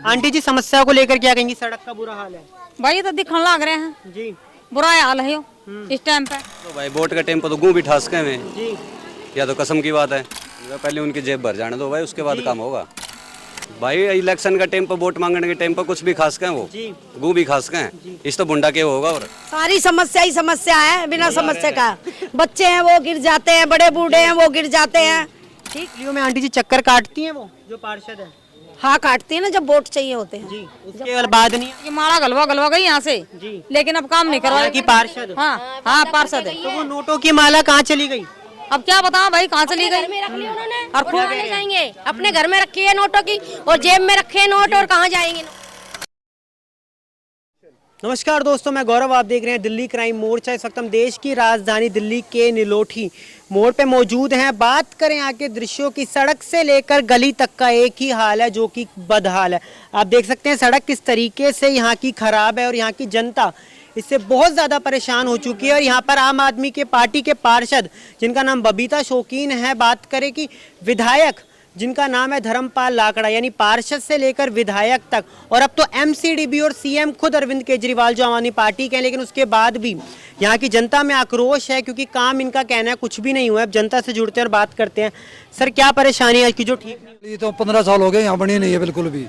Aunty जी समस्या को लेकर क्या कहेंगी? सड़क का बुरा हाल है भाई, तो दिखने लग रहे हैं जी, बुरा हाल है इस टाइम पे। तो भाई वोट का टाइम पर तो गूं भी ठासके में जी या तो कसम की बात है, पहले उनकी जेब भर जाने दो भाई, उसके बाद काम होगा भाई। इलेक्शन का टाइम पर वोट मांगने के टाइम पर कुछ भी खास के हैं वो, जी गूं भी खास के हैं, इस तो बुंडा के होगा। और सारी समस्या ही समस्या है, बिना समस्या का बच्चे हैं वो गिर जाते हैं, बड़े बूढ़े हैं वो गिर जाते हैं। ठीक, लियो में आंटी जी चक्कर काटती हैं वो जो पार्षद है? हाँ काटती है ना, जब वोट चाहिए होते हैं। जी, उसके बाद नहीं ये मारा गलवा गई यहाँ से जी, लेकिन अब काम नहीं करवाया की पार्षद। हाँ हाँ पार्षद है। तो वो नोटों की माला कहाँ चली गई? अब क्या बताऊं भाई, कहाँ चली गई? में रख ली उन्होंने और और कहाँ ले जाएंगे? अपने घर में रखी है नोटों की और जेब में रखे हैं नोट, और कहाँ जाएंगे? नमस्कार दोस्तों, मैं गौरव, आप देख रहे हैं दिल्ली क्राइम मोर्चा। इस वक्त हम देश की राजधानी दिल्ली के निलोठी मोड़ पे मौजूद हैं। बात करें यहाँ के दृश्यों की, सड़क से लेकर गली तक का एक ही हाल है जो कि बदहाल है। आप देख सकते हैं सड़क किस तरीके से यहाँ की खराब है और यहाँ की जनता इससे बहुत ज़्यादा परेशान हो चुकी है। और यहाँ पर आम आदमी के पार्टी के पार्षद जिनका नाम बबीता शौकीन है, बात करें कि विधायक जिनका नाम है धर्मपाल लाकड़ा, यानी पार्षद से लेकर विधायक तक, और अब तो एमसीडीबी और सीएम खुद अरविंद केजरीवाल जो आम आदमी पार्टी के हैं, लेकिन उसके बाद भी यहाँ की जनता में आक्रोश है क्योंकि काम इनका कहना है कुछ भी नहीं हुआ है। अब जनता से जुड़ते हैं और बात करते हैं। सर, क्या परेशानी है कि जो ठीक नहीं? ये तो 15 साल हो गए, यहाँ बनी नहीं है बिल्कुल भी।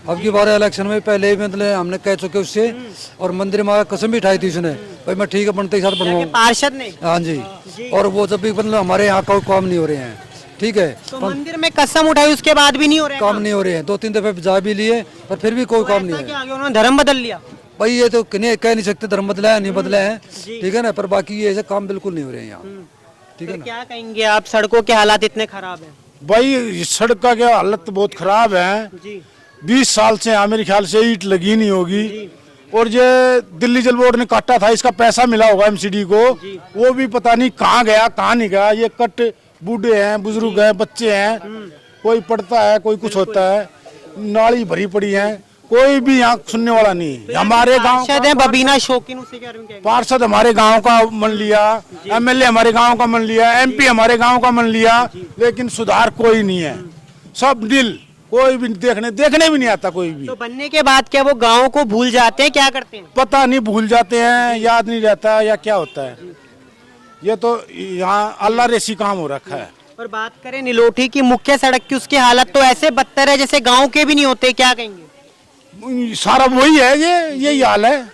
अब की बार इलेक्शन में पहले ही मतलब हमने कह चुके उससे, और मंदिर में कसम भी उठाई थी उसने, भाई मैं ठीक है बनते ही साथ बनवाऊंगा, पार्षद ने। हाँ जी। और वो जब भी मतलब हमारे यहाँ कोई काम नहीं हो रहे हैं, ठीक है, तो मंदिर में कसम उठाई उसके बाद भी नहीं हो रहे हैं काम नहीं हो रहे हैं। 2-3 दफे जा भी लिए पर फिर भी कोई काम नहीं है। क्या उन्होंने धर्म बदल लिया? भाई ये तो कह नहीं सकते धर्म बदला है नहीं बदला है, ठीक है ना, पर बाकी ये ऐसे काम बिल्कुल नहीं हो रहे हैं यहाँ, ठीक है ना। क्या कहेंगे आप, सड़कों के हालात इतने खराब हैं? भाई सड़क का क्या हालत बहुत खराब है जी 20 साल से यहाँ मेरे ख्याल से ईंट लगी नहीं होगी। और ये दिल्ली जल बोर्ड ने काटा था, इसका पैसा मिला होगा एमसीडी को, वो भी पता नहीं कहाँ गया कहाँ नहीं गया। ये कट बूढ़े हैं, बुजुर्ग हैं, बच्चे हैं, कोई पढ़ता है कोई कुछ होता है, नाली भरी पड़ी है, कोई भी यहाँ सुनने वाला नहीं। हमारे गांव है बबीना शौकीन, उसे क्या कहेंगे? पार्षद हमारे गांव का मन लिया, एमएलए हमारे गांव का मन लिया, एमपी हमारे गांव का मन लिया, लेकिन सुधार कोई नहीं है, सब नील, कोई भी देखने भी नहीं आता कोई भी। तो बनने के बाद क्या वो गाँव को भूल जाते हैं, क्या करते हैं? पता नहीं, भूल जाते हैं, याद नहीं रहता या क्या होता है। ये तो यहाँ अल्लाह रेसी काम हो रखा है। और बात करें निलोठी की मुख्य सड़क की, उसकी हालत तो ऐसे बदतर है जैसे गांव के भी नहीं होते, क्या कहेंगे? सारा वही है, यही हाल है,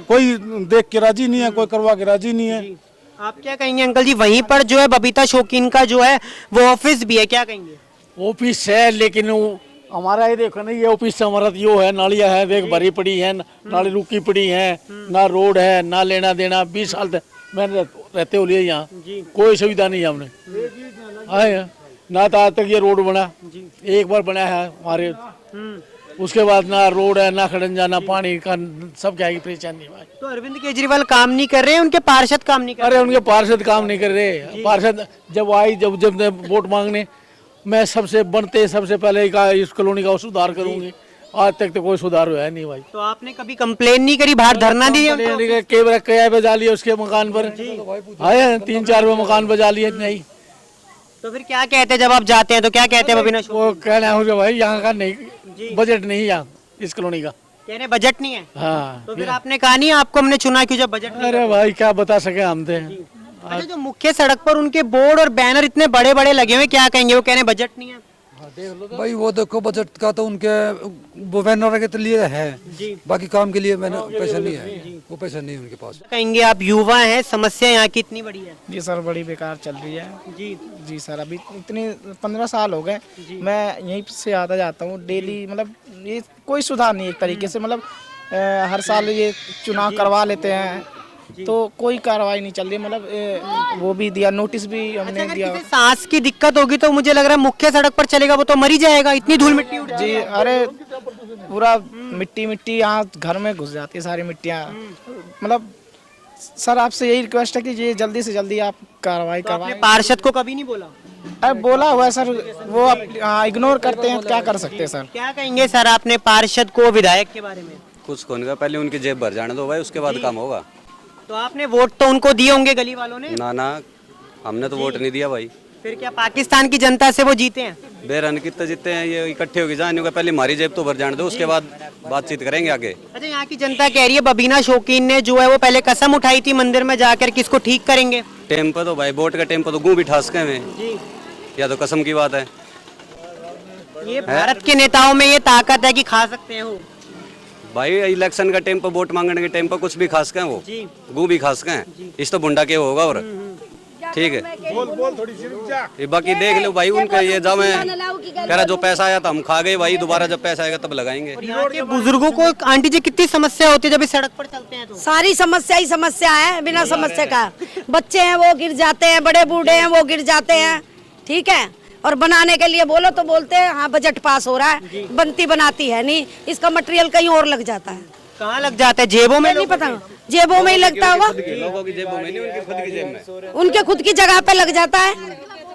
कोई देख के राजी नहीं है, कोई करवा के राजी नहीं है। आप क्या कहेंगे अंकल जी? वहीं पर जो है बबीता शौकीन का जो है वो ऑफिस भी है, क्या कहेंगे? ऑफिस है लेकिन वो हमारा ये देखो ना, ये ऑफिस से हमारा यो है, नालियाँ है देख भरी पड़ी है, नाली रुकी पड़ी है, ना रोड है ना लेना देना। 20 साल तक मैंने रहते हो लिए यहाँ, कोई सुविधा नहीं है हमने आए हैं ना, तो आज तक ये रोड बना एक बार बना है हमारे, उसके बाद ना रोड है ना खड़ंजा ना पानी का, सब क्या परेशानी भाई। तो अरविंद केजरीवाल काम नहीं कर रहे हैं, उनके पार्षद काम नहीं कर रहे? अरे उनके पार्षद काम नहीं कर रहे। पार्षद जब आई जब वोट मांगने, मैं सबसे पहले इस कॉलोनी का सुधार करूंगी, आज तक तो कोई सुधार हुआ नहीं भाई। तो आपने कभी कंप्लेन नहीं करी, बाहर धरना नहीं दिया? कई बजा लिए उसके मकान पर, आए 3-4 मकान बजा लिए नहीं। तो फिर क्या कहते हैं जब आप जाते हैं, तो क्या कहते हैं बबीना शौकीन? वो कहना है भाई यहाँ का नहीं, बजट नहीं यहाँ इस कॉलोनी का, कहने बजट नहीं है। हाँ तो फिर आपने कहा नहीं आपको हमने चुना क्यों जब बजट नहीं? अरे भाई क्या बता सके हम थे। अच्छा, जो मुख्य सड़क पर उनके बोर्ड और बैनर इतने बड़े बड़े लगे हुए, क्या कहेंगे? वो कहने बजट नहीं है। भाई वो देखो बजट का तो उनके वो बैनर के लिए है, बाकी काम के लिए पैसा नहीं है, वो पैसा नहीं है उनके पास। कहेंगे आप युवा हैं, समस्या यहाँ की इतनी बड़ी है? जी सर, बड़ी बेकार चल रही है जी जी सर। अभी इतने 15 साल हो गए, मैं यहीं से आता जाता हूँ डेली, मतलब ये कोई सुधार नहीं एक तरीके से, मतलब हर साल ये चुनाव करवा लेते हैं तो कोई कार्रवाई नहीं चल रही, मतलब वो भी दिया, नोटिस भी हमने अगर दिया। किसी सांस की दिक्कत होगी तो मुझे लग रहा है मुख्य सड़क पर चलेगा, वो तो मर ही जाएगा, इतनी धूल मिट्टी उड़ जी अरे पूरा मिट्टी यहाँ घर में घुस जाती है सारी मिट्टियाँ। मतलब सर आपसे यही रिक्वेस्ट है कि ये जल्दी से जल्दी आप कार्रवाई करवाएं। पार्षद को कभी नहीं बोला? अरे बोला हुआ है सर, वो इग्नोर करते हैं, क्या कर सकते हैं सर। क्या कहेंगे सर आपने पार्षद को, विधायक के बारे में? कुछ कौन का, पहले उनकी जेब भर जाने दो भाई, उसके बाद काम होगा। तो आपने वोट तो उनको दिए होंगे गली वालों ने? ना हमने तो वोट नहीं दिया भाई। फिर क्या पाकिस्तान की जनता से वो जीते हैं? बेरहन कितने जीते हैं ये इकट्ठे होकर जाने का, पहले हमारी जेब तो भर जाने दो, उसके बाद बातचीत करेंगे आगे। अच्छा, यहाँ की जनता कह रही है बबीना शौकीन ने जो है वो पहले कसम उठाई थी मंदिर में जाकर कि इसको ठीक करेंगे। टेम्पो तो भाई वोट का टेम्पो तो गूं भी ठासके में, जी, या तो कसम की बात है। ये भारत के नेताओं में ये ताकत है कि खा सकते हैं वो। भाई इलेक्शन का टेम्पो, वोट मांगने के टेम्पो कुछ भी खास के हैं वो, जी। गूं भी खास के हैं। इस तो बुंडा के होगा और ठीक है। ये बाकी देख लो भाई उनका ये जब कह रहा जो पैसा आया था हम खा गए भाई, दोबारा जब पैसा आएगा तब लगाएंगे। और यहाँ के बुजुर्गों को आंटी जी कितनी समस्या होती है जब इस सड़क पर चलते हैं तो? सारी समस्या ही समस्या है, बिना समस्या का। बच्चे हैं वो गिर जाते हैं, बड़े बूढ़े हैं वो गिर जाते हैं, ठीक है। और बनाने के लिए बोलो तो बोलते हैं हाँ बजट पास हो रहा है, बनती बनाती है नहीं, इसका मटेरियल कहीं और लग जाता है। कहाँ लग जाता है? जेबों में? नहीं पता, जेबों में ही लगता होगा, लोगों की जेबों में नहीं, उनकी खुद की जेब में। उनके खुद की जगह पे लग जाता है।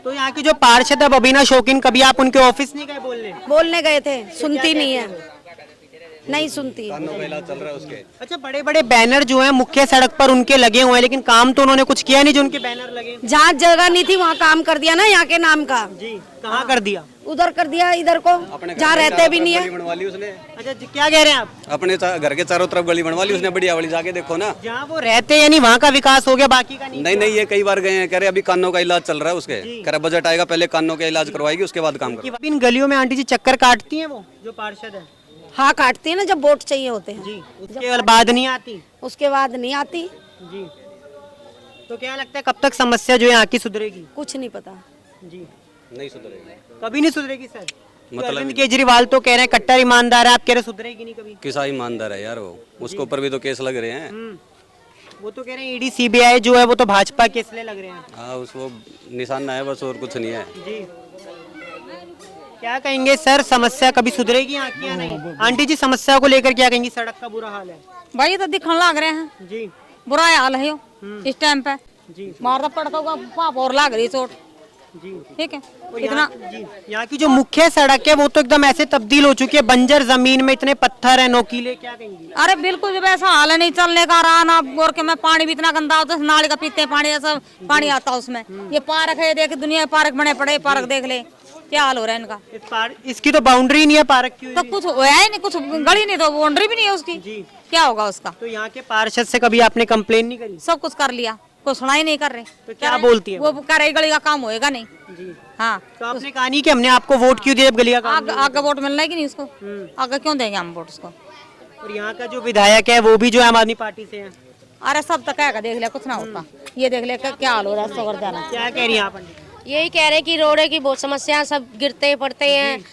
तो यहाँ की जो पार्षद है बबीना शौकीन, कभी आप उनके ऑफिस नहीं गए बोलने? बोलने गए थे, सुनती नहीं है, नहीं सुनती। कानों का इलाज चल रहा है उसके। अच्छा, बड़े बड़े बैनर जो हैं मुख्य सड़क पर उनके लगे हुए हैं, लेकिन काम तो उन्होंने कुछ किया नहीं जो उनके बैनर लगे। जहाँ जगह नहीं थी वहाँ काम कर दिया ना, यहाँ के नाम का। जी, कहाँ कर दिया? उधर कर दिया, इधर को जहाँ रहते भी नहीं है। बनवा ली उसने, अच्छा जी, क्या कह रहे हैं आप? अपने घर के चारों तरफ गली बनवा ली उसने, बढ़िया वाली, जाके देखो ना। जहाँ वो रहते हैं यानी वहाँ का विकास हो गया, बाकी का नहीं? नहीं, ये कई बार गए हैं, कह रहे अभी कानों का इलाज चल रहा है उसके, कह रहे बजट आएगा पहले कानों का इलाज करवाएगी उसके बाद काम करेंगे। इन गलियों में आंटी जी चक्कर काटती हैं वो जो पार्षद है? हाँ काटती है ना, जब वोट चाहिए होते हैं। जी, उसके बाद नहीं आती? उसके बाद नहीं आती। जी, तो क्या लगता है कब तक समस्या जो है यहाँ की सुधरेगी? कुछ नहीं पता। जी, नहीं सुधरेगी, कभी नहीं सुधरेगी सर। मतलब अरविंद केजरीवाल तो कह रहे हैं कट्टर ईमानदार है, आप कह रहे सुधरेगी नहीं कभी। किसा ईमानदार है यार वो, उसके ऊपर भी तो केस लग रहे हैं। वो तो कह रहे हैं ईडी सीबीआई जो है वो तो भाजपा के इसलिए लग रहे हैं। हाँ, उस वो निशाना है बस, और कुछ नहीं है। जी, क्या कहेंगे सर, समस्या कभी सुधरेगी यहाँ की या नहीं? आंटी जी, समस्या को लेकर क्या कहेंगी? सड़क का बुरा हाल है। भाई ये तो दिखने लग रहे हैं, जी, बुरा हाल है यो इस टाइम पे। जी, मारना पड़ता होगा, पाप और लाग रही चोट, जी। ठीक है। और इतना जी, यहाँ की जो मुख्य सड़क है वो तो एकदम ऐसे तब्दील हो चुकी है, बंजर जमीन में इतने पत्थर है नोकीले, क्या कहेंगी? अरे बिल्कुल जब ऐसा हाल है, नहीं चलने का रहा ना, और के में पानी भी इतना गंदा होता है, नाली का पीते हैं पानी, ऐसा पानी आता है उसमें। ये पार्क है, देख दुनिया के पार्क बने पड़े, पार्क देख ले क्या हाल हो रहा है इनका। इसकी तो बाउंड्री नहीं है पार्क की। तो कुछ हुआ ही नहीं, कुछ गली नहीं, तो बाउंड्री भी नहीं है उसकी, क्या होगा उसका? तो यहाँ के पार्षद से कभी आपने कंप्लेन नहीं करी? सब कुछ कर लिया, कोई सुनाई नहीं कर रहे। तो क्या बोलती है वो कह रही गली का काम होएगा नहीं। जी, हाँ, तो आपने कहा नहीं कि हमने आपको वोट क्यों दिया जब गली का काम नहीं आगे वोट मिलना है कि नहीं उसको, आगे क्यों देंगे हम वोट उसको? हुआ? और यहाँ का जो विधायक है वो भी जो है आम आदमी पार्टी से है। अरे सब तक कहेगा, देख ले कुछ ना होता, ये देख ले क्या हाल हो रहा है सवर जाना। क्या कह रही हैं आप पंडित? यही कह रहे कि रोड की बहुत समस्या, सब गिरते पड़ते हैं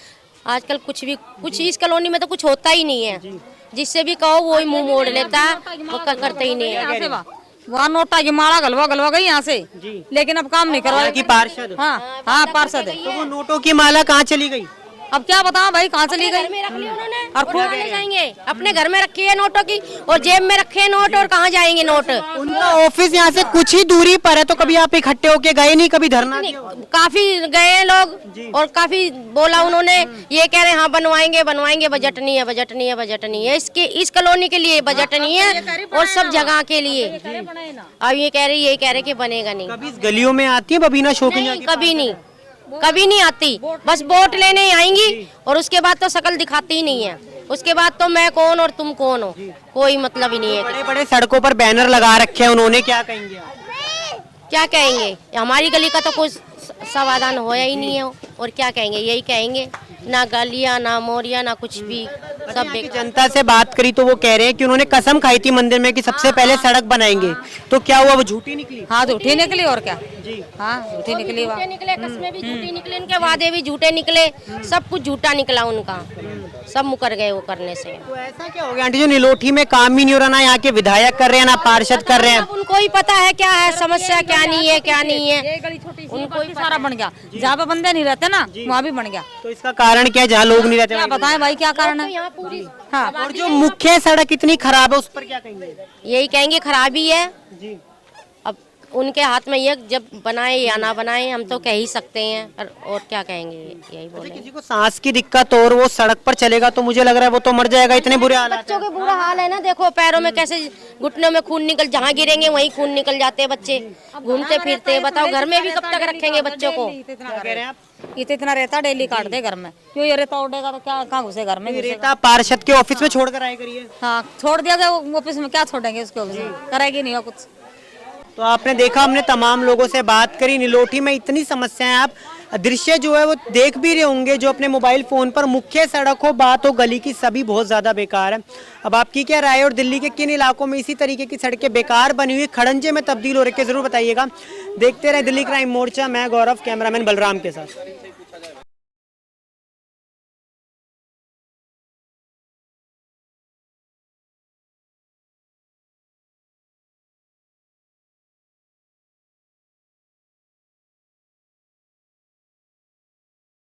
आजकल। कुछ इस कॉलोनी में तो कुछ होता ही नहीं है, जिससे भी कहो वो ही मुंह मोड़ लेता है, वो करते ही नहीं है। वहाँ नोटा की माला गलवा गई यहाँ से, लेकिन अब काम नहीं करवाया। की पार्षद? हाँ हाँ, पार्षद है। तो वो नोटों की माला कहाँ चली गई? अब क्या बताऊं भाई, कहाँ चली गई? घर में रख ली उन्होंने और और कहाँ ले जाएंगे? अपने घर में रखी है नोटों की, और जेब में रखे हैं नोट, और कहाँ जाएंगे नोट? उनका ऑफिस यहाँ से कुछ ही दूरी पर है, तो कभी आप इकट्ठे होके गए नहीं, कभी धरना दिया? काफी गए हैं लोग, और काफी बोला उन्होंने, ये कह रहे हैं हाँ बनवाएंगे, बजट नहीं है, बजट नहीं है। इसके इस कॉलोनी के लिए बजट नहीं है, और सब जगह के लिए। अब यही कह रहे कि बनेगा नहीं। कभी इस गलियों में आती है बबीना शौकीन? नहीं, कभी नहीं आती, बस वोट लेने ही आएंगी, और उसके बाद तो शकल दिखाती ही नहीं है। उसके बाद तो मैं कौन और तुम कौन हो, कोई मतलब ही नहीं है। बड़े बड़े सड़कों पर बैनर लगा रखे हैं उन्होंने, क्या कहेंगे आप? क्या कहेंगे, हमारी गली का तो कोई समाधान होया ही नहीं है, और क्या कहेंगे? यही कहेंगे, ना गलियां ना मोरिया ना कुछ भी, सब यहाँ की जनता से बात करी तो वो कह रहे हैं कि उन्होंने कसम खाई थी मंदिर में कि सबसे पहले सड़क बनाएंगे, तो क्या हुआ, वो झूठी निकली? हाँ, झूठी निकली और क्या। जी, हाँ, झूठी निकली। झूठे निकले, कस्में भी झूठी निकले, इनके वादे भी झूठे निकले, सब कुछ झूठा निकला उनका, सब मुकर गए वो करने से। तो ऐसा क्या हो गया आंटी जो निलोठी में काम ही नहीं हो रहा, ना यहाँ के विधायक कर रहे हैं ना पार्षद कर रहे हैं? अब उनको ही पता है क्या है समस्या, क्या नहीं है, क्या नहीं है। उनको ही सारा बन गया, जहाँ पे बंदे नहीं रहते ना वहाँ भी बन गया। तो इसका कारण क्या है जहाँ लोग नहीं रहते? क्या बताएं भाई, क्या कारण है? यहाँ पूरी हाँ, और जो मुख्य सड़क इतनी खराब है उस पर क्या कहेंगे? यही कहेंगे खराबी है। जी, अब उनके हाथ में ये जब बनाए या ना बनाए हम तो कह ही सकते हैं और क्या कहेंगे, यही बोले। किसी को सांस की दिक्कत हो और वो सड़क पर चलेगा तो मुझे लग रहा है वो तो मर जाएगा, इतने बुरे हालात बच्चों के बुरा हाल है ना, देखो पैरों में कैसे घुटनों में खून निकल, जहाँ गिरेंगे वहीं खून निकल जाते हैं बच्चे घूमते फिरते। बताओ घर में भी कब तक रखेंगे बच्चों को। क्या कह रहे हैं आप? इतना रेता डेली काट दे घर में, क्यों ये रेता उड़ेगा तो क्या कहाँ घुसे घर में घुसेगा। रेता पार्षद के ऑफिस में छोड़कर आए करिए। हाँ छोड़ दिया गया ऑफिस में, क्या छोड़ेंगे उसके ऑफिस में, करेगी नहीं हो कुछ। तो आपने देखा, हमने तमाम लोगों से बात करी। निलोठी में इतनी समस्याएं, आप दृश्य जो है वो देख भी रहे होंगे जो अपने मोबाइल फोन पर। मुख्य सड़क हो, बात हो गली की, सभी बहुत ज्यादा बेकार है। अब आपकी क्या राय है और दिल्ली के किन इलाकों में इसी तरीके की सड़कें बेकार बनी हुई खड़ंजे में तब्दील हो रही है, जरूर बताइएगा। देखते रहे दिल्ली क्राइम मोर्चा। मैं गौरव, कैमरामैन बलराम के साथ।